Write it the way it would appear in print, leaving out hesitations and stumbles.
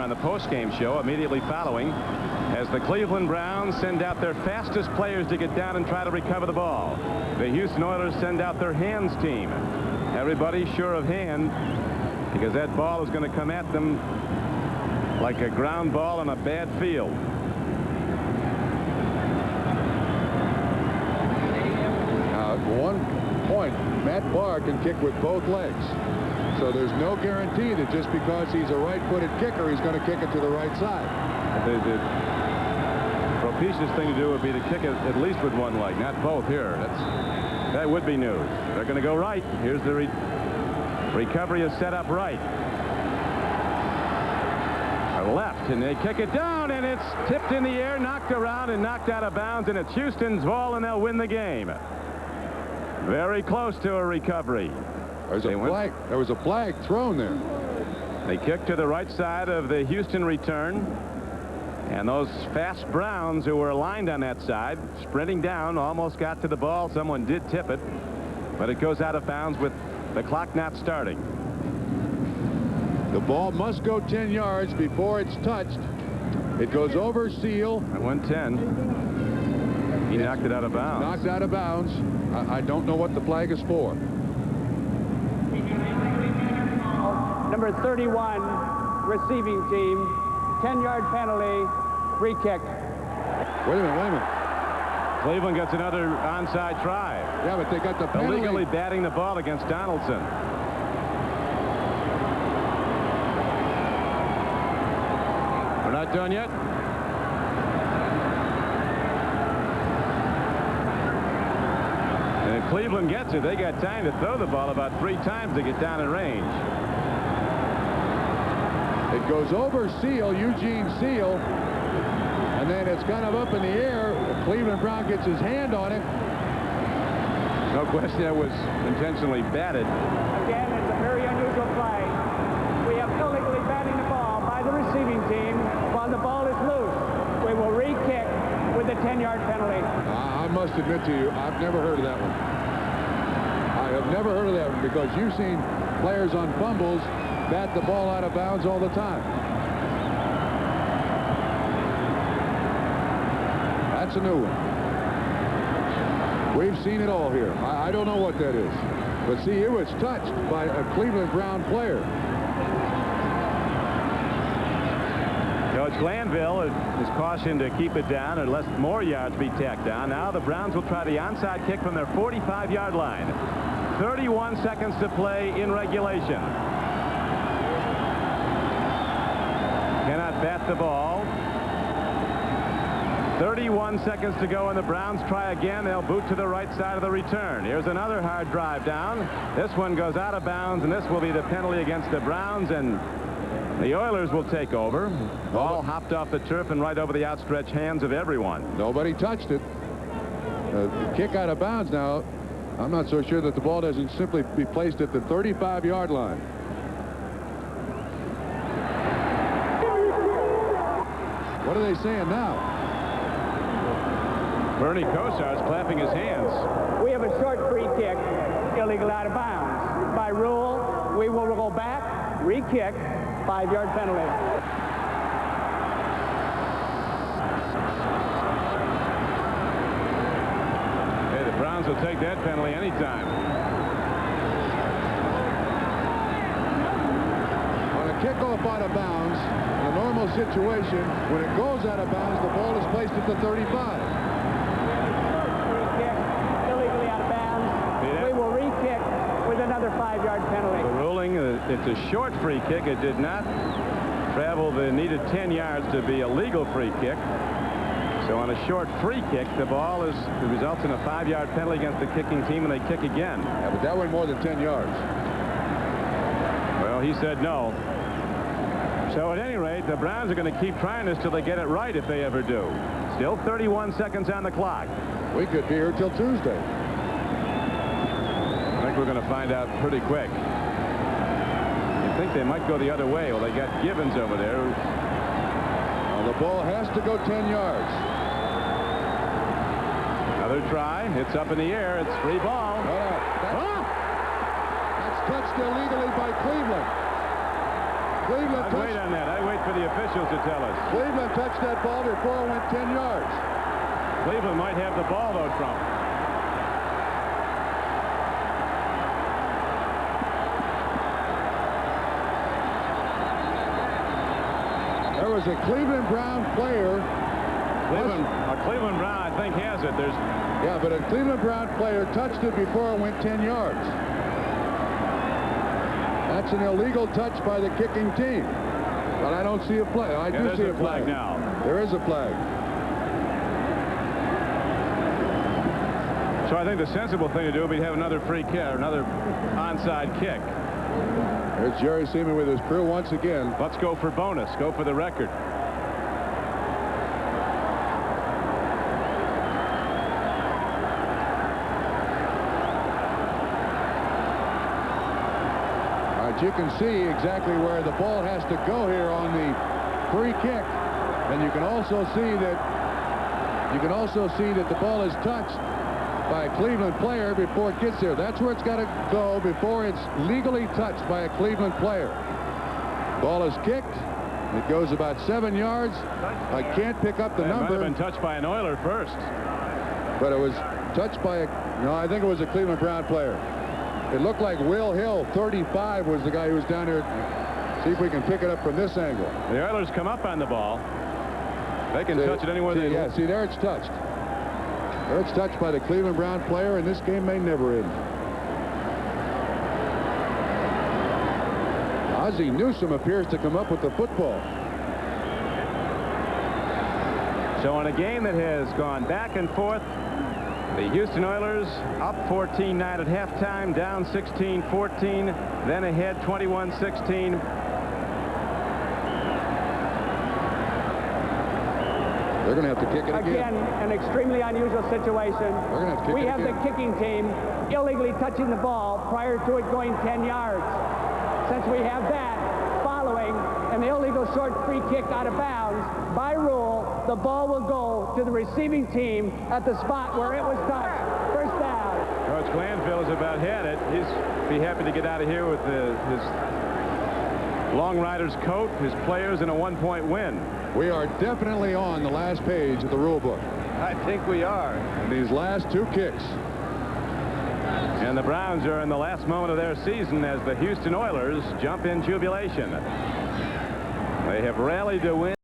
on the post-game show immediately following, as the Cleveland Browns send out their fastest players to get down and try to recover the ball. The Houston Oilers send out their hands team. Everybody sure of hand, because that ball is going to come at them like a ground ball on a bad field. Now, at one point, Matt Barr can kick with both legs. So there's no guarantee that just because he's a right-footed kicker, he's going to kick it to the right side. The propitious thing to do would be to kick it at least with one leg, not both here. That would be news. They're going to go right. Here's the recovery is set up right. Or left, and they kick it down, and it's tipped in the air, knocked around, and knocked out of bounds, and it's Houston's ball, and they'll win the game. Very close to a recovery. There's a flag. There was a flag thrown there. They kicked to the right side of the Houston return. And those fast Browns who were aligned on that side, sprinting down, almost got to the ball. Someone did tip it, but it goes out of bounds with the clock not starting. The ball must go 10 yards before it's touched. It goes over Seal. At 110. He knocked it out of bounds. Knocked out of bounds. I don't know what the flag is for. Number 31, receiving team, 10-yard penalty, free kick. Wait a minute. Cleveland gets another onside try. Yeah, but they got the penalty. Illegally batting the ball against Donaldson. We're not done yet. And if Cleveland gets it, they got time to throw the ball about 3 times to get down in range. It goes over Seal, Eugene Seal, and then it's kind of up in the air. The Cleveland Brown gets his hand on it. No question that was intentionally batted. Again, it's a very unusual play. We have illegally batting the ball by the receiving team while the ball is loose. We will re-kick with a 10-yard penalty. I must admit to you, I've never heard of that one. I have never heard of that one, because you've seen players on fumbles bat the ball out of bounds all the time. That's a new one. We've seen it all here. I don't know what that is. But see, it was touched by a Cleveland Brown player. Coach Glanville is cautioned to keep it down unless more yards be tacked down. Now the Browns will try the onside kick from their 45-yard line. 31 seconds to play in regulation. Cannot bat the ball. 31 seconds to go, and the Browns try again. They'll boot to the right side of the return. Here's another hard drive down. This one goes out of bounds, and this will be the penalty against the Browns, and the Oilers will take over. Ball hopped off the turf and right over the outstretched hands of everyone. Nobody touched it. The kick out of bounds now. I'm not so sure that the ball doesn't simply be placed at the 35-yard line. What are they saying now? Bernie Kosar's clapping his hands. We have a short free kick, illegal out of bounds. By rule, we will go back, re-kick, 5-yard penalty. Hey, the Browns will take that penalty anytime. On a kickoff out of bounds, in a normal situation, when it goes out of bounds, the ball is placed at the 35. Re-kick, illegally out of bounds. We will re-kick with another 5-yard penalty. The ruling, it's a short free kick. It did not travel the needed 10 yards to be a legal free kick. So on a short free kick, the ball results in a 5-yard penalty against the kicking team, and they kick again. Yeah, but that went more than 10 yards. Well, he said no. So at any rate, the Browns are going to keep trying this till they get it right, if they ever do. Still 31 seconds on the clock. We could be here till Tuesday. I think we're going to find out pretty quick. I think they might go the other way. Well, they got Gibbons over there. Well, the ball has to go 10 yards. Another try. It's up in the air. It's free ball. That's touched illegally by Cleveland. Cleveland I'd wait on that. I'd wait for the officials to tell us. Cleveland touched that ball before it went 10 yards. Cleveland might have the ball, though, Trump. There was a Cleveland Brown player. A Cleveland Brown, I think, has it. Yeah, but a Cleveland Brown player touched it before it went 10 yards. That's an illegal touch by the kicking team. But I don't see a flag. I do see a flag now. There is a flag. So I think the sensible thing to do would be to have another free kick, or another onside kick. There's Jerry Seaman with his crew once again. Let's go for bonus. Go for the record. You can see exactly where the ball has to go here on the free kick, and you can also see that the ball is touched by a Cleveland player before it gets there. That's where it's got to go before it's legally touched by a Cleveland player. Ball is kicked. It goes about 7 yards. I can't pick up the number. It might have been touched by an Oiler first, but it was touched by no, I think it was a Cleveland Brown player. It looked like Will Hill, 35, was the guy who was down there. See if we can pick it up from this angle. The Oilers come up on the ball. They can touch it anywhere they want. Yeah, see, there it's touched. There it's touched by the Cleveland Brown player, and this game may never end. Ozzie Newsome appears to come up with the football. So in a game that has gone back and forth, the Houston Oilers up 14-9 at halftime, down 16-14, then ahead 21-16. They're going to have to kick it again. Again, an extremely unusual situation. They're going to have to kick it We have again. the kicking team illegally touching the ball prior to it going 10 yards. Since we have that, following an illegal short free kick out of bounds, by rule, the ball will go to the receiving team at the spot where it was touched. First down. Coach Glanville has about had it. He's be happy to get out of here with his Long Riders coat, his players, and a one-point win. We are definitely on the last page of the rule book. I think we are. And these last two kicks. And the Browns are in the last moment of their season as the Houston Oilers jump in jubilation. They have rallied to win.